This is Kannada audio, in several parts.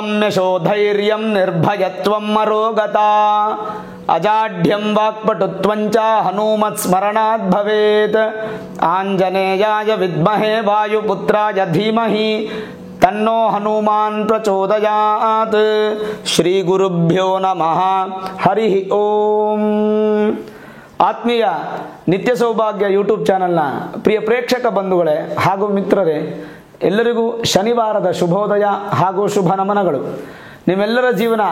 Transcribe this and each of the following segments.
ಅದಮ್ಯಶೋ ಧೈರ್ಯಂ ನಿರ್ಭಯತ್ವಂ ಅರೋಗತಾ ಅಜಾಢ್ಯಂ ವಾಕ್ಪಟುತ್ವಂಚ ಹನುಮತ್ ಸ್ಮರಣಾತ್ ಭವೇತ್ ಆಂಜನೇಯಾಯ ವಿದ್ಮಹೇ ವಾಯುಪುತ್ರಾಯ ಧೀಮಹಿ ತನ್ನೋ ಹನುಮಾನ್ ಪ್ರಚೋದಯಾತ್. ಶ್ರೀ ಗುರುಭ್ಯೋ ನಮಃ. ಹರಿ ಓಂ. ಆತ್ಮೀಯ ನಿತ್ಯ ಸೌಭಾಗ್ಯ ಯೂಟ್ಯೂಬ್ ಚಾನಲ್ನ ಪ್ರಿಯ ಪ್ರೇಕ್ಷಕ ಬಂಧುಗಳೇ ಹಾಗೂ ಮಿತ್ರರೇ, ಎಲ್ಲರಿಗೂ ಶನಿವಾರದ ಶುಭೋದಯ ಹಾಗೂ ಶುಭ ನಮನಗಳು. ನಿಮ್ಮೆಲ್ಲರ ಜೀವನ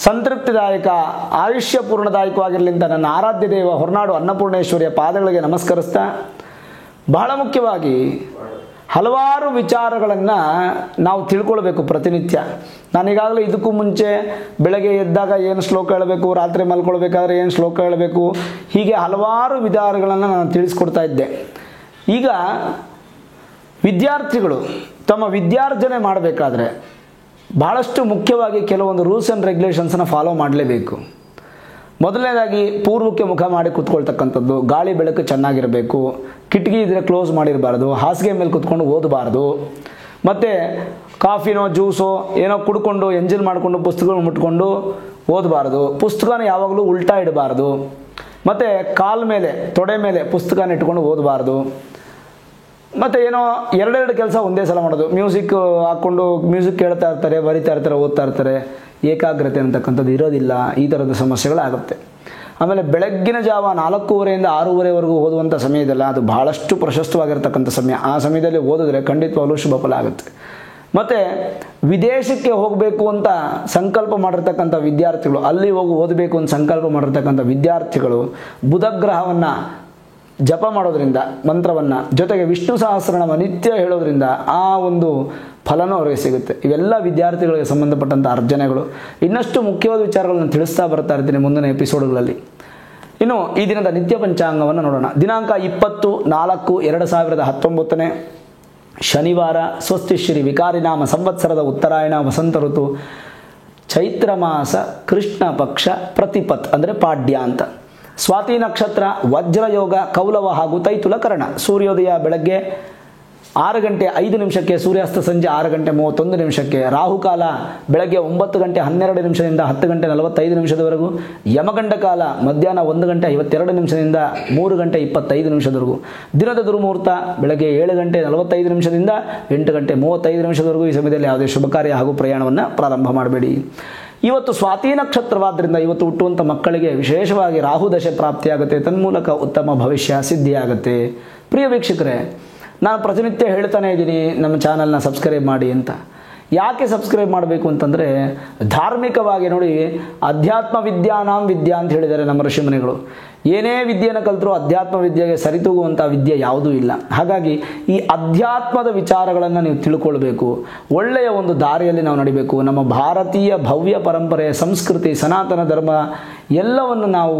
ಸಂತೃಪ್ತಿದಾಯಕ ಆಯುಷ್ಯಪೂರ್ಣದಾಯಕವಾಗಿರಲಿ ಅಂತ ನನ್ನ ಆರಾಧ್ಯ ದೇವ ಹೊರನಾಡು ಅನ್ನಪೂರ್ಣೇಶ್ವರಿಯ ಪಾದಗಳಿಗೆ ನಮಸ್ಕರಿಸ್ತಾ, ಬಹಳ ಮುಖ್ಯವಾಗಿ ಹಲವಾರು ವಿಚಾರಗಳನ್ನು ನಾವು ತಿಳ್ಕೊಳ್ಬೇಕು ಪ್ರತಿನಿತ್ಯ. ನಾನೀಗಾಗಲೇ ಇದಕ್ಕೂ ಮುಂಚೆ ಬೆಳಗ್ಗೆ ಎದ್ದಾಗ ಏನು ಶ್ಲೋಕ ಹೇಳಬೇಕು, ರಾತ್ರಿ ಮಲ್ಕೊಳ್ಬೇಕಾದ್ರೆ ಏನು ಶ್ಲೋಕ ಹೇಳಬೇಕು, ಹೀಗೆ ಹಲವಾರು ವಿಚಾರಗಳನ್ನು ನಾನು ತಿಳಿಸ್ಕೊಡ್ತಾ ಇದ್ದೆ. ಈಗ ವಿದ್ಯಾರ್ಥಿಗಳು ತಮ್ಮ ವಿದ್ಯಾರ್ಜನೆ ಮಾಡಬೇಕಾದ್ರೆ ಬಹಳಷ್ಟು ಮುಖ್ಯವಾಗಿ ಕೆಲವೊಂದು ರೂಲ್ಸ್ ಆ್ಯಂಡ್ ರೆಗ್ಯುಲೇಷನ್ಸನ್ನು ಫಾಲೋ ಮಾಡಲೇಬೇಕು. ಮೊದಲನೇದಾಗಿ ಪೂರ್ವಕ್ಕೆ ಮುಖ ಮಾಡಿ ಕೂತ್ಕೊಳ್ತಕ್ಕಂಥದ್ದು, ಗಾಳಿ ಬೆಳಕು ಚೆನ್ನಾಗಿರಬೇಕು, ಕಿಟಕಿ ಇದ್ದರೆ ಕ್ಲೋಸ್ ಮಾಡಿರಬಾರ್ದು, ಹಾಸಿಗೆ ಮೇಲೆ ಕೂತ್ಕೊಂಡು ಓದಬಾರ್ದು, ಮತ್ತು ಕಾಫಿನೋ ಜ್ಯೂಸೋ ಏನೋ ಕುಡ್ಕೊಂಡು ಎಂಜಾಯ್ ಮಾಡಿಕೊಂಡು ಪುಸ್ತಕಗಳು ಮುಟ್ಕೊಂಡು ಓದಬಾರ್ದು, ಪುಸ್ತಕನ ಯಾವಾಗಲೂ ಉಲ್ಟಾ ಇಡಬಾರ್ದು, ಮತ್ತು ಕಾಲ ಮೇಲೆ ತೊಡೆ ಮೇಲೆ ಪುಸ್ತಕನ ಇಟ್ಕೊಂಡು ಓದಬಾರ್ದು, ಮತ್ತು ಏನೋ ಎರಡೆರಡು ಕೆಲಸ ಒಂದೇ ಸಲ ಮಾಡೋದು, ಮ್ಯೂಸಿಕ್ ಹಾಕ್ಕೊಂಡು ಮ್ಯೂಸಿಕ್ ಕೇಳ್ತಾ ಇರ್ತಾರೆ, ಬರಿತಾ ಇರ್ತಾರೆ, ಓದ್ತಾ ಇರ್ತಾರೆ, ಏಕಾಗ್ರತೆ ಅಂತಕ್ಕಂಥದ್ದು ಇರೋದಿಲ್ಲ. ಈ ಥರದ ಸಮಸ್ಯೆಗಳಾಗುತ್ತೆ. ಆಮೇಲೆ ಬೆಳಗ್ಗಿನ ಜಾವ 4:30ಯಿಂದ 6:30ವರೆಗೂ ಓದುವಂಥ ಸಮಯ ಇದೆಲ್ಲ, ಅದು ಬಹಳಷ್ಟು ಪ್ರಶಸ್ತವಾಗಿರ್ತಕ್ಕಂಥ ಸಮಯ. ಆ ಸಮಯದಲ್ಲಿ ಓದಿದ್ರೆ ಖಂಡಿತವಾಗಲೂ ಶುಭ ಫಲ ಆಗುತ್ತೆ. ಮತ್ತು ವಿದೇಶಕ್ಕೆ ಹೋಗಬೇಕು ಅಂತ ಸಂಕಲ್ಪ ಮಾಡಿರ್ತಕ್ಕಂಥ ವಿದ್ಯಾರ್ಥಿಗಳು, ಅಲ್ಲಿ ಹೋಗಿ ಓದಬೇಕು ಅಂತ ಸಂಕಲ್ಪ ಮಾಡಿರ್ತಕ್ಕಂಥ ವಿದ್ಯಾರ್ಥಿಗಳು ಬುಧ ಗ್ರಹವನ್ನು ಜಪ ಮಾಡೋದ್ರಿಂದ, ಮಂತ್ರವನ್ನು ಜೊತೆಗೆ ವಿಷ್ಣು ಸಹಸ್ರನಾಮ ನಿತ್ಯ ಹೇಳೋದ್ರಿಂದ ಆ ಒಂದು ಫಲನೂ ಅವರಿಗೆ ಸಿಗುತ್ತೆ. ಇವೆಲ್ಲ ವಿದ್ಯಾರ್ಥಿಗಳಿಗೆ ಸಂಬಂಧಪಟ್ಟಂಥ ಅರ್ಜನೆಗಳು. ಇನ್ನಷ್ಟು ಮುಖ್ಯವಾದ ವಿಚಾರಗಳನ್ನು ತಿಳಿಸ್ತಾ ಬರ್ತಾ ಇರ್ತೀನಿ ಮುಂದಿನ ಎಪಿಸೋಡ್ಗಳಲ್ಲಿ. ಇನ್ನು ಈ ದಿನದ ನಿತ್ಯ ಪಂಚಾಂಗವನ್ನು ನೋಡೋಣ. ದಿನಾಂಕ 20/4/2019 ಶನಿವಾರ, ಸ್ವಸ್ತಿ ಶ್ರೀ ವಿಕಾರಿನಾಮ ಸಂವತ್ಸರದ ಉತ್ತರಾಯಣ ವಸಂತ ಋತು, ಚೈತ್ರ ಮಾಸ, ಕೃಷ್ಣ ಪಕ್ಷ, ಪ್ರತಿಪತ್ ಅಂದರೆ ಪಾಡ್ಯ ಅಂತ. ಸ್ವಾತಿ ನಕ್ಷತ್ರ, ವಜ್ರಯೋಗ, ಕೌಲವ ಹಾಗೂ ತೈತುಲ ಕರಣ. ಸೂರ್ಯೋದಯ ಬೆಳಗ್ಗೆ 6:05 ಸೂರ್ಯಾಸ್ತ ಸಂಜೆ 6:31. ರಾಹುಕಾಲ ಬೆಳಗ್ಗೆ 9:12 10:10:45 ನಿಮಿಷದವರೆಗೂ. ಯಮಗಂಡ ಕಾಲ ಮಧ್ಯಾಹ್ನ 1:52 3:25 ದಿನದ ದುರ್ಮುಹೂರ್ತ ಬೆಳಗ್ಗೆ 7:45 8:35 ಈ ಸಮಯದಲ್ಲಿ ಯಾವುದೇ ಶುಭ ಕಾರ್ಯ ಹಾಗೂ ಪ್ರಯಾಣವನ್ನು ಪ್ರಾರಂಭ ಮಾಡಬೇಡಿ. ಇವತ್ತು ಸ್ವಾತಿ ನಕ್ಷತ್ರವಾದ್ದರಿಂದ ಇವತ್ತು ಹುಟ್ಟುವಂಥ ಮಕ್ಕಳಿಗೆ ವಿಶೇಷವಾಗಿ ರಾಹು ದಶೆ ಪ್ರಾಪ್ತಿಯಾಗುತ್ತೆ. ತನ್ಮೂಲಕ ಉತ್ತಮ ಭವಿಷ್ಯ ಸಿದ್ಧಿಯಾಗುತ್ತೆ. ಪ್ರಿಯ ವೀಕ್ಷಕರೇ, ನಾನು ಪ್ರತಿನಿತ್ಯ ಹೇಳ್ತಾನೆ ಇದ್ದೀನಿ ನಮ್ಮ ಚಾನಲ್ನ ಸಬ್ಸ್ಕ್ರೈಬ್ ಮಾಡಿ ಅಂತ. ಯಾಕೆ ಸಬ್ಸ್ಕ್ರೈಬ್ ಮಾಡಬೇಕು ಅಂತಂದರೆ, ಧಾರ್ಮಿಕವಾಗಿ ನೋಡಿ, ಅಧ್ಯಾತ್ಮ ವಿದ್ಯಾನಾಂ ವಿದ್ಯಾ ಅಂತ ಹೇಳಿದ್ದಾರೆ ನಮ್ಮ ಋಷಿಮುನಿಗಳು. ಏನೇ ವಿದ್ಯೆಯನ್ನು ಕಲಿತರೂ ಅಧ್ಯಾತ್ಮ ವಿದ್ಯೆಗೆ ಸರಿತೂಗುವಂಥ ವಿದ್ಯೆ ಯಾವುದೂ ಇಲ್ಲ. ಹಾಗಾಗಿ ಈ ಅಧ್ಯಾತ್ಮದ ವಿಚಾರಗಳನ್ನು ನೀವು ತಿಳ್ಕೊಳ್ಬೇಕು. ಒಳ್ಳೆಯ ಒಂದು ದಾರಿಯಲ್ಲಿ ನಾವು ನಡಿಬೇಕು. ನಮ್ಮ ಭಾರತೀಯ ಭವ್ಯ ಪರಂಪರೆ, ಸಂಸ್ಕೃತಿ, ಸನಾತನ ಧರ್ಮ ಎಲ್ಲವನ್ನು ನಾವು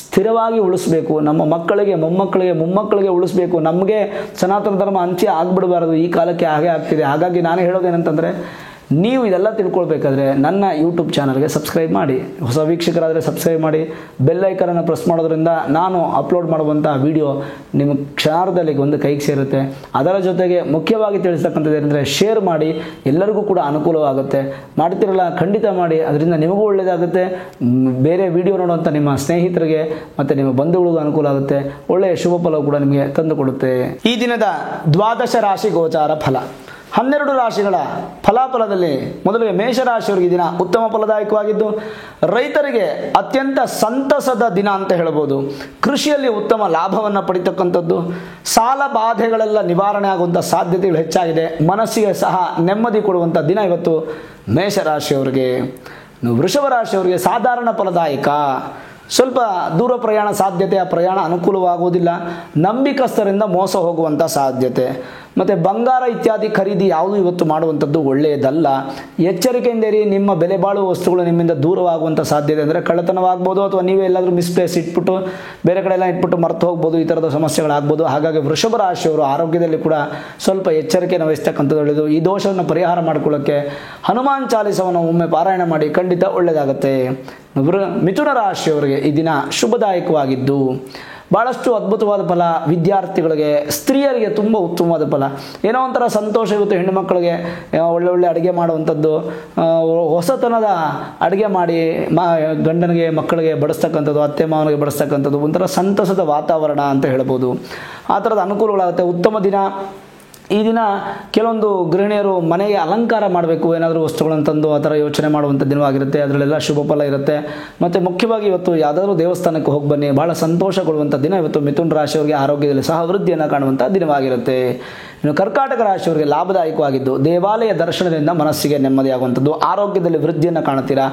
ಸ್ಥಿರವಾಗಿ ಉಳಿಸ್ಬೇಕು. ನಮ್ಮ ಮಕ್ಕಳಿಗೆ, ಮೊಮ್ಮಕ್ಕಳಿಗೆ ಉಳಿಸ್ಬೇಕು. ನಮಗೆ ಸನಾತನ ಧರ್ಮ ಅಂತ್ಯ ಆಗ್ಬಿಡಬಾರದು. ಈ ಕಾಲಕ್ಕೆ ಹಾಗೆ ಆಗ್ತಿದೆ. ಹಾಗಾಗಿ ನಾನು ಹೇಳೋದೇನಂತಂದರೆ, ನೀವು ಇದೆಲ್ಲ ತಿಳ್ಕೊಳ್ಬೇಕಾದ್ರೆ ನನ್ನ ಯೂಟ್ಯೂಬ್ ಚಾನಲ್ಗೆ ಸಬ್ಸ್ಕ್ರೈಬ್ ಮಾಡಿ. ಹೊಸ ವೀಕ್ಷಕರಾದರೆ ಸಬ್ಸ್ಕ್ರೈಬ್ ಮಾಡಿ. ಬೆಲ್ ಐಕನನ್ನು ಪ್ರೆಸ್ ಮಾಡೋದ್ರಿಂದ ನಾನು ಅಪ್ಲೋಡ್ ಮಾಡುವಂಥ ವಿಡಿಯೋ ನಿಮ್ಮ ಕ್ಷಣದಲ್ಲಿ ಒಂದು ಕೈಗೆ ಸೇರುತ್ತೆ. ಅದರ ಜೊತೆಗೆ ಮುಖ್ಯವಾಗಿ ತಿಳಿಸ್ತಕ್ಕಂಥದ್ದು ಏನಂದರೆ, ಶೇರ್ ಮಾಡಿ, ಎಲ್ಲರಿಗೂ ಕೂಡ ಅನುಕೂಲವಾಗುತ್ತೆ. ಮಾಡ್ತಿರಲ್ಲ, ಖಂಡಿತ ಮಾಡಿ. ಅದರಿಂದ ನಿಮಗೂ ಒಳ್ಳೆಯದಾಗುತ್ತೆ, ಬೇರೆ ವಿಡಿಯೋ ನೋಡುವಂಥ ನಿಮ್ಮ ಸ್ನೇಹಿತರಿಗೆ ಮತ್ತು ನಿಮ್ಮ ಬಂಧುಗಳಿಗೂ ಅನುಕೂಲ ಆಗುತ್ತೆ. ಒಳ್ಳೆಯ ಶುಭ ಫಲವು ಕೂಡ ನಿಮಗೆ ತಂದುಕೊಡುತ್ತೆ. ಈ ದಿನದ ದ್ವಾದಶ ರಾಶಿ ಗೋಚಾರ ಫಲ. 12 ರಾಶಿಗಳ ಫಲಾಫಲದಲ್ಲಿ ಮೊದಲಿಗೆ ಮೇಷರಾಶಿಯವರಿಗೆ ದಿನ ಉತ್ತಮ ಫಲದಾಯಕವಾಗಿದ್ದು, ರೈತರಿಗೆ ಅತ್ಯಂತ ಸಂತಸದ ದಿನ ಅಂತ ಹೇಳ್ಬೋದು. ಕೃಷಿಯಲ್ಲಿ ಉತ್ತಮ ಲಾಭವನ್ನು ಪಡಿತಕ್ಕಂಥದ್ದು, ಸಾಲ ಬಾಧೆಗಳೆಲ್ಲ ನಿವಾರಣೆ ಆಗುವಂಥ ಸಾಧ್ಯತೆಗಳು ಹೆಚ್ಚಾಗಿದೆ. ಮನಸ್ಸಿಗೆ ಸಹ ನೆಮ್ಮದಿ ಕೊಡುವಂಥ ದಿನ ಇವತ್ತು ಮೇಷರಾಶಿಯವರಿಗೆ. ವೃಷಭ ರಾಶಿಯವರಿಗೆ ಸಾಧಾರಣ ಫಲದಾಯಕ. ಸ್ವಲ್ಪ ದೂರ ಪ್ರಯಾಣ ಸಾಧ್ಯತೆ, ಆ ಪ್ರಯಾಣ ಅನುಕೂಲವಾಗುವುದಿಲ್ಲ. ನಂಬಿಕಸ್ಥರಿಂದ ಮೋಸ ಹೋಗುವಂಥ ಸಾಧ್ಯತೆ. ಮತ್ತು ಬಂಗಾರ ಇತ್ಯಾದಿ ಖರೀದಿ ಯಾವುದು ಇವತ್ತು ಮಾಡುವಂಥದ್ದು ಒಳ್ಳೆಯದಲ್ಲ. ಎಚ್ಚರಿಕೆಯಿಂದ ಇರಿ. ನಿಮ್ಮ ಬೆಲೆ ಬಾಳುವ ವಸ್ತುಗಳು ನಿಮ್ಮಿಂದ ದೂರವಾಗುವಂಥ ಸಾಧ್ಯತೆ. ಅಂದರೆ ಕಳ್ಳತನವಾಗ್ಬೋದು, ಅಥವಾ ನೀವೇ ಎಲ್ಲಾದರೂ ಮಿಸ್ಪ್ಲೇಸ್ ಇಟ್ಬಿಟ್ಟು ಬೇರೆ ಕಡೆ ಎಲ್ಲ ಇಟ್ಬಿಟ್ಟು ಮರೆತು ಹೋಗ್ಬೋದು. ಈ ಥರದ ಸಮಸ್ಯೆಗಳಾಗ್ಬೋದು. ಹಾಗಾಗಿ ವೃಷಭ ರಾಶಿಯವರು ಆರೋಗ್ಯದಲ್ಲಿ ಕೂಡ ಸ್ವಲ್ಪ ಎಚ್ಚರಿಕೆಯನ್ನು ವಹಿಸ್ತಕ್ಕಂಥದ್ದು ಒಳ್ಳೆಯದು. ಈ ದೋಷವನ್ನು ಪರಿಹಾರ ಮಾಡಿಕೊಳ್ಳೋಕ್ಕೆ ಹನುಮಾನ್ ಚಾಲಿಸವನ್ನು ಒಮ್ಮೆ ಪಾರಾಯಣ ಮಾಡಿ, ಖಂಡಿತ ಒಳ್ಳೆಯದಾಗುತ್ತೆ. ಮಿಥುನ ರಾಶಿಯವರಿಗೆ ಈ ದಿನ ಶುಭದಾಯಕವಾಗಿದ್ದು, ಭಾಳಷ್ಟು ಅದ್ಭುತವಾದ ಫಲ. ವಿದ್ಯಾರ್ಥಿಗಳಿಗೆ, ಸ್ತ್ರೀಯರಿಗೆ ತುಂಬ ಉತ್ತಮವಾದ ಫಲ. ಏನೋ ಒಂಥರ ಸಂತೋಷ ಇವತ್ತು ಹೆಣ್ಣುಮಕ್ಕಳಿಗೆ ಒಳ್ಳೆ ಅಡುಗೆ ಮಾಡುವಂಥದ್ದು, ಹೊಸತನದ ಅಡುಗೆ ಮಾಡಿ ಗಂಡನಿಗೆ ಮಕ್ಕಳಿಗೆ ಬಡಿಸ್ತಕ್ಕಂಥದ್ದು, ಅತ್ತೆ ಮಾವನಿಗೆ ಬಡಿಸ್ತಕ್ಕಂಥದ್ದು, ಒಂಥರ ಸಂತಸದ ವಾತಾವರಣ ಅಂತ ಹೇಳ್ಬೋದು. ಆ ಥರದ ಅನುಕೂಲಗಳಾಗುತ್ತೆ. ಉತ್ತಮ ದಿನ. ಈ ದಿನ ಕೆಲವೊಂದು ಗೃಹಿಣಿಯರು ಮನೆಗೆ ಅಲಂಕಾರ ಮಾಡಬೇಕು, ಏನಾದರೂ ವಸ್ತುಗಳನ್ನು ತಂದು ಆ ಥರ ಯೋಚನೆ ಮಾಡುವಂಥ ದಿನವಾಗಿರುತ್ತೆ. ಅದರಲ್ಲೆಲ್ಲ ಶುಭ ಫಲ ಇರುತ್ತೆ. ಮತ್ತು ಮುಖ್ಯವಾಗಿ ಇವತ್ತು ಯಾವುದಾದ್ರೂ ದೇವಸ್ಥಾನಕ್ಕೆ ಹೋಗಿ ಬನ್ನಿ, ಭಾಳ ಸಂತೋಷ ಕೊಡುವಂಥ ದಿನ ಇವತ್ತು. ಮಿಥುನ ರಾಶಿಯವರಿಗೆ ಆರೋಗ್ಯದಲ್ಲಿ ಸಹ ವೃದ್ಧಿಯನ್ನು ಕಾಣುವಂಥ ದಿನವಾಗಿರುತ್ತೆ. ಇನ್ನು ಕರ್ಕಾಟಕ ರಾಶಿಯವರಿಗೆ ಲಾಭದಾಯಕವಾಗಿದ್ದು ದೇವಾಲಯ ದರ್ಶನದಿಂದ ಮನಸ್ಸಿಗೆ ನೆಮ್ಮದಿಯಾಗುವಂಥದ್ದು, ಆರೋಗ್ಯದಲ್ಲಿ ವೃದ್ಧಿಯನ್ನು ಕಾಣುತ್ತೀರಾ.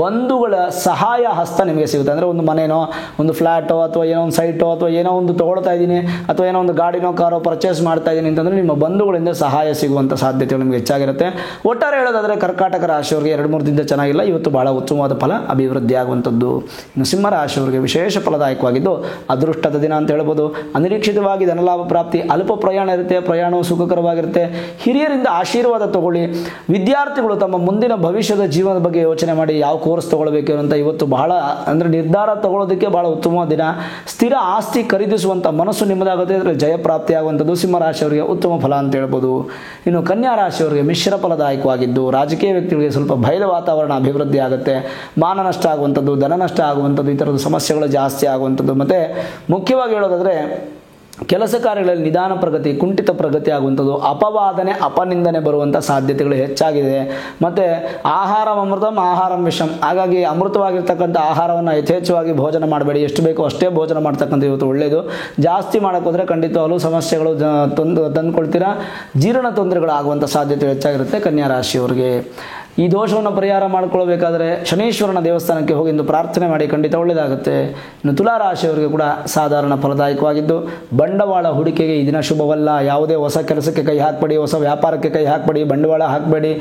ಬಂಧುಗಳ ಸಹಾಯ ಹಸ್ತ ನಿಮಗೆ ಸಿಗುತ್ತೆ. ಅಂದರೆ ಒಂದು ಮನೆನೋ, ಒಂದು ಫ್ಲ್ಯಾಟೋ, ಅಥವಾ ಏನೋ ಒಂದು ಸೈಟೋ, ಅಥವಾ ಏನೋ ಒಂದು ತೊಗೊಳ್ತಾ ಇದ್ದೀನಿ, ಅಥವಾ ಏನೋ ಒಂದು ಗಾಡಿನೋ ಕಾರೋ ಪರ್ಚೇಸ್ ಮಾಡ್ತಾ ಇದ್ದೀನಿ ಅಂತಂದರೆ ನಿಮ್ಮ ಬಂಧುಗಳಿಂದ ಸಹಾಯ ಸಿಗುವಂಥ ಸಾಧ್ಯತೆಗಳು ನಿಮಗೆ ಹೆಚ್ಚಾಗಿರುತ್ತೆ. ಒಟ್ಟಾರೆ ಹೇಳೋದಾದರೆ ಕರ್ಕಾಟಕ ರಾಶಿಯವರಿಗೆ 2-3 ದಿನದ ಚೆನ್ನಾಗಿಲ್ಲ, ಇವತ್ತು ಭಾಳ ಉತ್ತಮವಾದ ಫಲ, ಅಭಿವೃದ್ಧಿ ಆಗುವಂಥದ್ದು. ಇನ್ನು ಸಿಂಹ ರಾಶಿಯವರಿಗೆ ವಿಶೇಷ ಫಲದಾಯಕವಾಗಿದ್ದು ಅದೃಷ್ಟದ ದಿನ ಅಂತ ಹೇಳ್ಬೋದು. ಅನಿರೀಕ್ಷಿತವಾಗಿ ಧನಲಾಭ ಪ್ರಾಪ್ತಿ, ಅಲ್ಪ ಪ್ರಯಾಣ ಇರುತ್ತೆ, ಪ್ರಯಾಣವು ಸುಖಕರವಾಗಿರುತ್ತೆ. ಹಿರಿಯರಿಂದ ಆಶೀರ್ವಾದ ತಗೊಳ್ಳಿ. ವಿದ್ಯಾರ್ಥಿಗಳು ತಮ್ಮ ಮುಂದಿನ ಭವಿಷ್ಯದ ಜೀವನದ ಬಗ್ಗೆ ಯೋಚನೆ ಮಾಡಿ ಯಾವ ಕೋರ್ಸ್ ತಗೊಳ್ಬೇಕು ಅಂತ ಇವತ್ತು ಬಹಳ ಅಂದರೆ ನಿರ್ಧಾರ ತಗೊಳ್ಳೋದಕ್ಕೆ ಬಹಳ ಉತ್ತಮವಾದ ದಿನ. ಸ್ಥಿರ ಆಸ್ತಿ ಖರೀದಿಸುವಂಥ ಮನಸ್ಸು ನಿಮ್ಮದಾಗುತ್ತೆ, ಅಂದರೆ ಜಯಪ್ರಾಪ್ತಿ ಆಗುವಂಥದ್ದು ಸಿಂಹ ರಾಶಿಯವರಿಗೆ ಉತ್ತಮ ಫಲ ಅಂತ ಹೇಳ್ಬೋದು. ಇನ್ನು ಕನ್ಯಾ ರಾಶಿಯವರಿಗೆ ಮಿಶ್ರ ಫಲದಾಯಕವಾಗಿದ್ದು ರಾಜಕೀಯ ವ್ಯಕ್ತಿಗಳಿಗೆ ಸ್ವಲ್ಪ ಭಯದ ವಾತಾವರಣ ಅಭಿವೃದ್ಧಿ ಆಗುತ್ತೆ. ಮಾನ ನಷ್ಟ ಆಗುವಂಥದ್ದು, ಧನ ನಷ್ಟ ಆಗುವಂಥದ್ದು, ಈ ಥರದ ಸಮಸ್ಯೆಗಳು ಜಾಸ್ತಿ ಆಗುವಂಥದ್ದು. ಮತ್ತು ಮುಖ್ಯವಾಗಿ ಹೇಳೋದಾದರೆ ಕೆಲಸ ಕಾರ್ಯಗಳಲ್ಲಿ ನಿಧಾನ ಪ್ರಗತಿ, ಕುಂಠಿತ ಪ್ರಗತಿ ಆಗುವಂಥದ್ದು, ಅಪವಾದನೆ, ಅಪನಿಂದನೆ ಬರುವಂಥ ಸಾಧ್ಯತೆಗಳು ಹೆಚ್ಚಾಗಿದೆ. ಮತ್ತು ಆಹಾರಂ ಅಮೃತಂ ಆಹಾರಂ ವಿಷಂ, ಹಾಗಾಗಿ ಅಮೃತವಾಗಿರ್ತಕ್ಕಂಥ ಆಹಾರವನ್ನು ಯಥೇಚ್ಛವಾಗಿ ಭೋಜನ ಮಾಡಬೇಡಿ. ಎಷ್ಟು ಬೇಕೋ ಅಷ್ಟೇ ಭೋಜನ ಮಾಡ್ತಕ್ಕಂಥ ಇವತ್ತು ಒಳ್ಳೆಯದು. ಜಾಸ್ತಿ ಮಾಡೋಕ್ಕೆ ಹೋದರೆ ಖಂಡಿತವಾಗಲೂ ಸಮಸ್ಯೆಗಳು ತಂದುಕೊಳ್ತೀರಾ. ಜೀರ್ಣ ತೊಂದರೆಗಳಾಗುವಂಥ ಸಾಧ್ಯತೆ ಹೆಚ್ಚಾಗಿರುತ್ತೆ ಕನ್ಯಾ ರಾಶಿಯವರಿಗೆ. ಈ ದೋಷವನ್ನು ಪರಿಹಾರ ಮಾಡಿಕೊಳ್ಬೇಕಾದ್ರೆ ಶನೀಶ್ವರನ ದೇವಸ್ಥಾನಕ್ಕೆ ಹೋಗಿ ಎಂದು ಪ್ರಾರ್ಥನೆ ಮಾಡಿ, ಖಂಡಿತ ಒಳ್ಳೆಯದಾಗುತ್ತೆ. ಇನ್ನು ತುಲಾ ರಾಶಿಯವರಿಗೆ ಕೂಡ ಸಾಧಾರಣ ಫಲದಾಯಕವಾಗಿದ್ದು ಬಂಡವಾಳ ಹೂಡಿಕೆಗೆ ಈ ದಿನ ಶುಭವಲ್ಲ. ಯಾವುದೇ ಹೊಸ ಕೆಲಸಕ್ಕೆ ಕೈ ಹಾಕಬೇಡಿ, ಹೊಸ ವ್ಯಾಪಾರಕ್ಕೆ ಕೈ ಹಾಕಬೇಡಿ, ಬಂಡವಾಳ ಹಾಕಬೇಡಿ,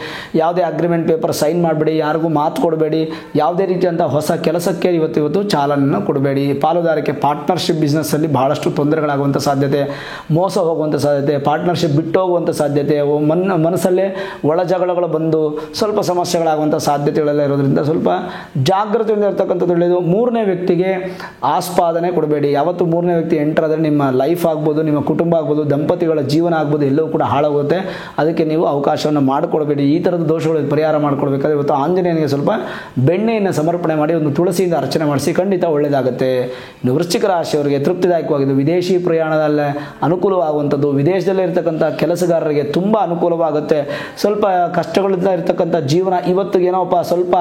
ಯಾವುದೇ ಅಗ್ರಿಮೆಂಟ್ ಪೇಪರ್ ಸೈನ್ ಮಾಡಬೇಡಿ, ಯಾರಿಗೂ ಮಾತು ಕೊಡಬೇಡಿ, ಯಾವುದೇ ರೀತಿಯಂಥ ಹೊಸ ಕೆಲಸಕ್ಕೆ ಇವತ್ತು ಚಾಲನೆಯನ್ನು ಕೊಡಬೇಡಿ. ಪಾಲುದಾರಿಕೆ, ಪಾರ್ಟ್ನರ್ಶಿಪ್ ಬಿಸ್ನೆಸ್ಸಲ್ಲಿ ಬಹಳಷ್ಟು ತೊಂದರೆಗಳಾಗುವಂಥ ಸಾಧ್ಯತೆ, ಮೋಸ ಹೋಗುವಂಥ ಸಾಧ್ಯತೆ, ಪಾರ್ಟ್ನರ್ಶಿಪ್ ಬಿಟ್ಟು ಹೋಗುವಂಥ ಸಾಧ್ಯತೆ, ಮನಸ್ಸಲ್ಲೇ ಒಳ ಜಗಳಗಳು ಬಂದು ಸ್ವಲ್ಪ ಸಮಸ್ಯೆಗಳಾಗುವಂಥ ಸಾಧ್ಯತೆಗಳೆಲ್ಲ ಇರೋದ್ರಿಂದ ಸ್ವಲ್ಪ ಜಾಗೃತಿಯಿಂದ ಇರ್ತಕ್ಕಂಥದ್ದು ಒಳ್ಳೆಯದು. ಮೂರನೇ ವ್ಯಕ್ತಿಗೆ ಆಸ್ಪಾದನೆ ಕೊಡಬೇಡಿ. ಯಾವತ್ತು ಮೂರನೇ ವ್ಯಕ್ತಿ ಎಂಟರ್ ಆದರೆ ನಿಮ್ಮ ಲೈಫ್ ಆಗ್ಬೋದು, ನಿಮ್ಮ ಕುಟುಂಬ ಆಗ್ಬೋದು, ದಂಪತಿಗಳ ಜೀವನ ಆಗ್ಬೋದು, ಎಲ್ಲವೂ ಕೂಡ ಹಾಳಾಗುತ್ತೆ. ಅದಕ್ಕೆ ನೀವು ಅವಕಾಶವನ್ನು ಮಾಡಿಕೊಡಬೇಡಿ. ಈ ಥರದ ದೋಷಗಳು ಪರಿಹಾರ ಮಾಡಿಕೊಡ್ಬೇಕಾದ್ರೆ ಇವತ್ತು ಆಂಜನೇಯನಿಗೆ ಸ್ವಲ್ಪ ಬೆಣ್ಣೆಯನ್ನು ಸಮರ್ಪಣೆ ಮಾಡಿ ಒಂದು ತುಳಸಿಯಿಂದ ಅರ್ಚನೆ ಮಾಡಿಸಿ, ಖಂಡಿತ ಒಳ್ಳೆಯದಾಗುತ್ತೆ. ಇನ್ನು ವೃಶ್ಚಿಕ ರಾಶಿಯವರಿಗೆ ತೃಪ್ತಿದಾಯಕವಾಗಿದ್ದು ವಿದೇಶಿ ಪ್ರಯಾಣದಲ್ಲೇ ಅನುಕೂಲವಾಗುವಂಥದ್ದು, ವಿದೇಶದಲ್ಲೇ ಇರ್ತಕ್ಕಂಥ ಕೆಲಸಗಾರರಿಗೆ ತುಂಬ ಅನುಕೂಲವಾಗುತ್ತೆ. ಸ್ವಲ್ಪ ಕಷ್ಟಗಳಿಂದ ಇರ್ತಕ್ಕಂಥ ಜೀವನ ಇವತ್ತಿಗೇನೋಪ್ಪ ಸ್ವಲ್ಪ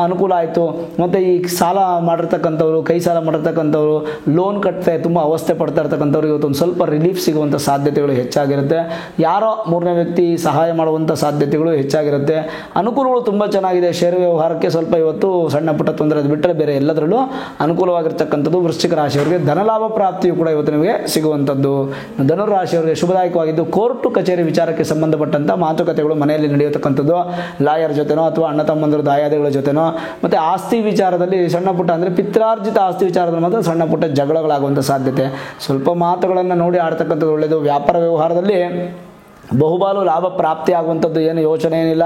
ಅನುಕೂಲ ಆಯಿತು. ಮತ್ತು ಈ ಸಾಲ ಮಾಡಿರ್ತಕ್ಕಂಥವ್ರು, ಕೈ ಸಾಲ ಮಾಡಿರ್ತಕ್ಕಂಥವ್ರು, ಲೋನ್ ಕಟ್ಟದೆ ತುಂಬ ಅವಸ್ಥೆ ಪಡ್ತಾ ಇರ್ತಕ್ಕಂಥವ್ರು ಇವತ್ತು ಒಂದು ಸ್ವಲ್ಪ ರಿಲೀಫ್ ಸಿಗುವಂಥ ಸಾಧ್ಯತೆಗಳು ಹೆಚ್ಚಾಗಿರುತ್ತೆ. ಯಾರೋ ಮೂರನೇ ವ್ಯಕ್ತಿ ಸಹಾಯ ಮಾಡುವಂಥ ಸಾಧ್ಯತೆಗಳು ಹೆಚ್ಚಾಗಿರುತ್ತೆ. ಅನುಕೂಲಗಳು ತುಂಬ ಚೆನ್ನಾಗಿದೆ. ಷೇರು ವ್ಯವಹಾರಕ್ಕೆ ಸ್ವಲ್ಪ ಇವತ್ತು ಸಣ್ಣ ಪುಟ್ಟ ತೊಂದರೆ, ಅದು ಬಿಟ್ಟರೆ ಬೇರೆ ಎಲ್ಲದರಲ್ಲೂ ಅನುಕೂಲವಾಗಿರ್ತಕ್ಕಂಥದ್ದು ವೃಶ್ಚಿಕ ರಾಶಿಯವರಿಗೆ. ಧನಲಾಭ ಪ್ರಾಪ್ತಿಯು ಕೂಡ ಇವತ್ತು ನಿಮಗೆ ಸಿಗುವಂಥದ್ದು. ಧನುರಾಶಿಯವರಿಗೆ ಶುಭದಾಯಕವಾಗಿದ್ದು ಕೋರ್ಟು ಕಚೇರಿ ವಿಚಾರಕ್ಕೆ ಸಂಬಂಧಪಟ್ಟಂಥ ಮಾತುಕತೆಗಳು ಮನೆಯಲ್ಲಿ ನಡೆಯತಕ್ಕಂಥದ್ದು, ಲಾಯರ್ ಜೊತೆನೋ ಅಥವಾ ಅಣ್ಣ ತಮ್ಮಂದಿರ ದಾಯಾದಿಗಳ ಜೊತೆನೋ. ಮತ್ತು ಆಸ್ತಿ ವಿಚಾರದಲ್ಲಿ ಸಣ್ಣ ಪುಟ್ಟ ಅಂದರೆ ಪಿತ್ರಾರ್ಜಿತ ಆಸ್ತಿ ವಿಚಾರದಲ್ಲಿ ಮಾತ್ರ ಸಣ್ಣ ಪುಟ್ಟ ಜಗಳಗಳಾಗುವಂಥ ಸಾಧ್ಯತೆ. ಸ್ವಲ್ಪ ಮಾತುಗಳನ್ನು ನೋಡಿ ಆಡ್ತಕ್ಕಂಥದ್ದು ಒಳ್ಳೆಯದು. ವ್ಯಾಪಾರ ವ್ಯವಹಾರದಲ್ಲಿ ಬಹುಪಾಲು ಲಾಭ ಪ್ರಾಪ್ತಿ ಆಗುವಂಥದ್ದು ಏನು ಯೋಚನೆ ಏನಿಲ್ಲ.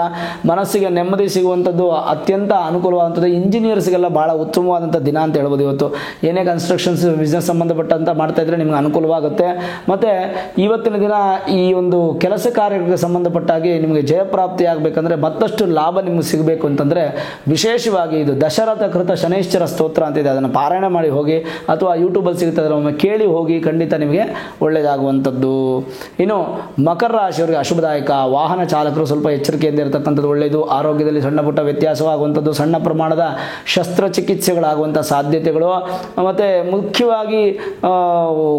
ಮನಸ್ಸಿಗೆ ನೆಮ್ಮದಿ ಸಿಗುವಂಥದ್ದು ಅತ್ಯಂತ ಅನುಕೂಲವಾದಂಥದ್ದು. ಇಂಜಿನಿಯರ್ಸ್ಗೆಲ್ಲ ಭಾಳ ಉತ್ತಮವಾದಂಥ ದಿನ ಅಂತ ಹೇಳ್ಬೋದು ಇವತ್ತು. ಏನೇ ಕನ್ಸ್ಟ್ರಕ್ಷನ್ಸ್ ಬಿಸ್ನೆಸ್ ಸಂಬಂಧಪಟ್ಟಂಥ ಮಾಡ್ತಾಯಿದ್ರೆ ನಿಮ್ಗೆ ಅನುಕೂಲವಾಗುತ್ತೆ. ಮತ್ತು ಇವತ್ತಿನ ದಿನ ಈ ಒಂದು ಕೆಲಸ ಕಾರ್ಯಕ್ಕೆ ಸಂಬಂಧಪಟ್ಟಾಗಿ ನಿಮಗೆ ಜಯಪ್ರಾಪ್ತಿ ಆಗಬೇಕಂದ್ರೆ, ಮತ್ತಷ್ಟು ಲಾಭ ನಿಮಗೆ ಸಿಗಬೇಕು ಅಂತಂದರೆ ವಿಶೇಷವಾಗಿ ಇದು ದಶರಥ ಕೃತ ಶನೈಶ್ಚರ ಸ್ತೋತ್ರ ಅಂತಿದೆ, ಅದನ್ನು ಪಾರಾಯಣ ಮಾಡಿ ಹೋಗಿ, ಅಥವಾ ಯೂಟ್ಯೂಬಲ್ಲಿ ಸಿಗ್ತದೆ ಒಮ್ಮೆ ಕೇಳಿ ಹೋಗಿ, ಖಂಡಿತ ನಿಮಗೆ ಒಳ್ಳೆಯದಾಗುವಂಥದ್ದು. ಇನ್ನು ಮಕರ ರಾಶಿಯವರಿಗೆ ಅಶುಭದಾಯಕ. ವಾಹನ ಚಾಲಕರು ಸ್ವಲ್ಪ ಎಚ್ಚರಿಕೆಯಿಂದ ಇರತಕ್ಕಂಥದ್ದು ಒಳ್ಳೆಯದು. ಆರೋಗ್ಯದಲ್ಲಿ ಸಣ್ಣ ಪುಟ್ಟ ವ್ಯತ್ಯಾಸವಾಗುವಂಥದ್ದು, ಸಣ್ಣ ಪ್ರಮಾಣದ ಶಸ್ತ್ರಚಿಕಿತ್ಸೆಗಳಾಗುವಂಥ ಸಾಧ್ಯತೆಗಳು. ಮತ್ತು ಮುಖ್ಯವಾಗಿ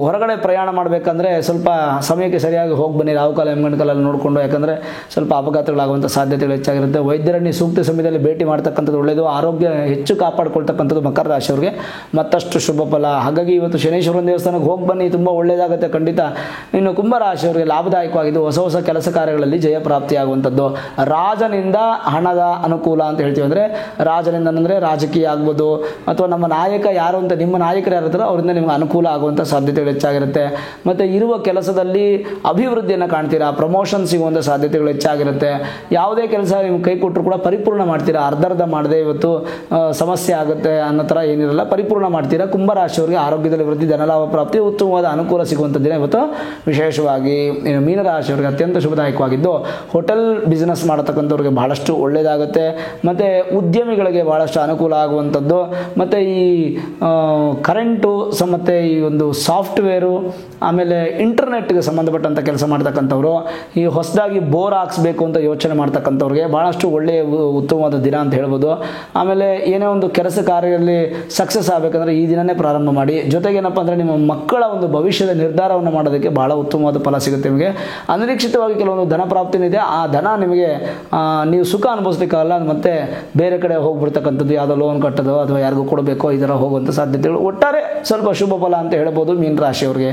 ಹೊರಗಡೆ ಪ್ರಯಾಣ ಮಾಡಬೇಕಂದ್ರೆ ಸ್ವಲ್ಪ ಸಮಯಕ್ಕೆ ಸರಿಯಾಗಿ ಹೋಗಿ ಬನ್ನಿ, ರಾಹುಕಾಲ ಹೆಮ್ಗಣ್ಕಾಲಲ್ಲಿ ನೋಡಿಕೊಂಡು, ಯಾಕಂದರೆ ಸ್ವಲ್ಪ ಅಪಘಾತಗಳಾಗುವಂಥ ಸಾಧ್ಯತೆಗಳು ಹೆಚ್ಚಾಗಿರುತ್ತೆ. ವೈದ್ಯರನ್ನು ಸೂಕ್ತ ಸಮಯದಲ್ಲಿ ಭೇಟಿ ಮಾಡ್ತಕ್ಕಂಥದ್ದು ಒಳ್ಳೆಯದು. ಆರೋಗ್ಯ ಹೆಚ್ಚು ಕಾಪಾಡಿಕೊಳ್ತಕ್ಕಂಥದ್ದು ಮಕರ ರಾಶಿಯವರಿಗೆ ಮತ್ತಷ್ಟು ಶುಭ ಫಲ. ಹಾಗಾಗಿ ಇವತ್ತು ಶನೀಶ್ವರನ ದೇವಸ್ಥಾನಕ್ಕೆ ಹೋಗಿ ಬನ್ನಿ, ತುಂಬ ಒಳ್ಳೆಯದಾಗುತ್ತೆ ಖಂಡಿತ. ಇನ್ನು ಕುಂಭರಾಶಿಯವರಿಗೆ ಲಾಭದಾಯಕವಾಗಿದ್ದು ಹೊಸ ಹೊಸ ಕೆಲಸ ಕಾರ್ಯಗಳಲ್ಲಿ ಜಯ ಪ್ರಾಪ್ತಿಯಾಗುವಂಥದ್ದು. ರಾಜನಿಂದ ಹಣದ ಅನುಕೂಲ ಅಂತ ಹೇಳ್ತೀವಿ. ಅಂದರೆ ರಾಜನಿಂದ ಅಂದರೆ ರಾಜಕೀಯ ಆಗ್ಬೋದು, ಅಥವಾ ನಮ್ಮ ನಾಯಕ ಯಾರು ಅಂತ ನಿಮ್ಮ ನಾಯಕರು ಯಾರಿದ್ದಾರೋ ಅವರಿಂದ ನಿಮ್ಗೆ ಅನುಕೂಲ ಆಗುವಂಥ ಸಾಧ್ಯತೆಗಳು ಹೆಚ್ಚಾಗಿರುತ್ತೆ. ಮತ್ತು ಇರುವ ಕೆಲಸದಲ್ಲಿ ಅಭಿವೃದ್ಧಿಯನ್ನು ಕಾಣ್ತೀರಾ, ಪ್ರಮೋಷನ್ ಸಿಗುವಂಥ ಸಾಧ್ಯತೆಗಳು ಹೆಚ್ಚಾಗಿರುತ್ತೆ. ಯಾವುದೇ ಕೆಲಸ ನಿಮ್ಗೆ ಕೈ ಕೊಟ್ಟರು ಕೂಡ ಪರಿಪೂರ್ಣ ಮಾಡ್ತೀರಾ, ಅರ್ಧ ಮಾಡದೆ ಇವತ್ತು ಸಮಸ್ಯೆ ಆಗುತ್ತೆ ಅನ್ನೋ ಥರ ಏನಿರಲ್ಲ, ಪರಿಪೂರ್ಣ ಮಾಡ್ತೀರಾ. ಕುಂಭರಾಶಿಯವರಿಗೆ ಆರೋಗ್ಯದಲ್ಲಿ ವೃದ್ಧಿ, ಧನಲಾಭ ಪ್ರಾಪ್ತಿ, ಉತ್ತಮವಾದ ಅನುಕೂಲ ಸಿಗುವಂಥ ದಿನ ಇವತ್ತು. ವಿಶೇಷವಾಗಿ ಮೀನರಾಶಿಯವರಿಗೆ ಅತ್ಯಂತ ಶುಭದಾಯಕವಾಗಿದ್ದು, ಹೋಟೆಲ್ ಬಿಸ್ನೆಸ್ ಮಾಡತಕ್ಕಂಥವ್ರಿಗೆ ಬಹಳಷ್ಟು ಒಳ್ಳೆಯದಾಗುತ್ತೆ. ಮತ್ತು ಉದ್ಯಮಿಗಳಿಗೆ ಬಹಳಷ್ಟು ಅನುಕೂಲ ಆಗುವಂಥದ್ದು. ಮತ್ತು ಈ ಕರೆಂಟು ಮತ್ತು ಈ ಒಂದು ಸಾಫ್ಟ್ವೇರು, ಆಮೇಲೆ ಇಂಟರ್ನೆಟ್ಗೆ ಸಂಬಂಧಪಟ್ಟಂಥ ಕೆಲಸ ಮಾಡ್ತಕ್ಕಂಥವ್ರು, ಈ ಹೊಸದಾಗಿ ಬೋರ್ ಹಾಕ್ಸ್ಬೇಕು ಅಂತ ಯೋಚನೆ ಮಾಡ್ತಕ್ಕಂಥವ್ರಿಗೆ ಭಾಳಷ್ಟು ಒಳ್ಳೆಯ ಉತ್ತಮವಾದ ದಿನ ಅಂತ ಹೇಳ್ಬೋದು. ಆಮೇಲೆ ಏನೇ ಒಂದು ಕೆಲಸ ಕಾರ್ಯದಲ್ಲಿ ಸಕ್ಸಸ್ ಆಗಬೇಕಂದ್ರೆ ಈ ದಿನನೇ ಪ್ರಾರಂಭ ಮಾಡಿ. ಜೊತೆಗೆ ಏನಪ್ಪ ಅಂದರೆ ನಿಮ್ಮ ಮಕ್ಕಳ ಒಂದು ಭವಿಷ್ಯದ ನಿರ್ಧಾರವನ್ನು ಮಾಡೋದಕ್ಕೆ ಭಾಳ ಉತ್ತಮವಾದ ಫಲ ಸಿಗುತ್ತೆ ನಿಮಗೆ. ಅನಿರೀಕ್ಷಿತವಾಗಿ ಕೆಲವೊಂದು ಧನ ಪ್ರಾಪ್ತಿನಿದೆ, ಆ ಧನ ನಿಮಗೆ ನೀವು ಸುಖ ಅನುಭವಿಸ್ಲಿಕ್ಕಾಗಲ್ಲ, ಮತ್ತೆ ಬೇರೆ ಕಡೆ ಹೋಗ್ಬಿಡ್ತಕ್ಕಂಥದ್ದು, ಯಾವುದೋ ಲೋನ್ ಕಟ್ಟೋದು ಅಥವಾ ಯಾರಿಗೂ ಕೊಡಬೇಕೋ ಈ ಥರ ಹೋಗುವಂಥ ಸಾಧ್ಯತೆಗಳು. ಒಟ್ಟಾರೆ ಸ್ವಲ್ಪ ಶುಭ ಫಲ ಅಂತ ಹೇಳ್ಬೋದು ಮೀನರಾಶಿಯವರಿಗೆ.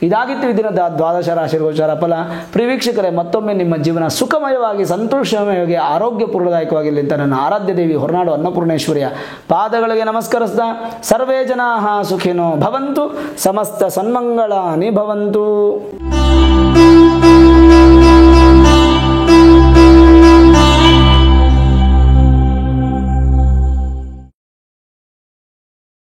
ಇದಾಗಿತ್ತು ಈ ದಿನದ ದ್ವಾದಶ ರಾಶಿ ಗೋಚಾರ ಫಲ. ಪ್ರಿವೀಕ್ಷಕರೇ, ಮತ್ತೊಮ್ಮೆ ನಿಮ್ಮ ಜೀವನ ಸುಖಮಯವಾಗಿ, ಸಂತೋಷಮಯವಾಗಿ, ಆರೋಗ್ಯಪೂರ್ಣದಾಯಕವಾಗಿರಲಿ ಅಂತ ನನ್ನ ಆರಾಧ್ಯ ದೇವಿ ಹೊರನಾಡು ಅನ್ನಪೂರ್ಣೇಶ್ವರಿಯ ಪಾದಗಳಿಗೆ ನಮಸ್ಕರಿಸ್ತಾ, ಸರ್ವೇ ಜನಾಃ ಸುಖಿನೋ ಭವಂತು, ಸಮಸ್ತ ಸನ್ಮಂಗಳಾನಿ ಭವಂತು.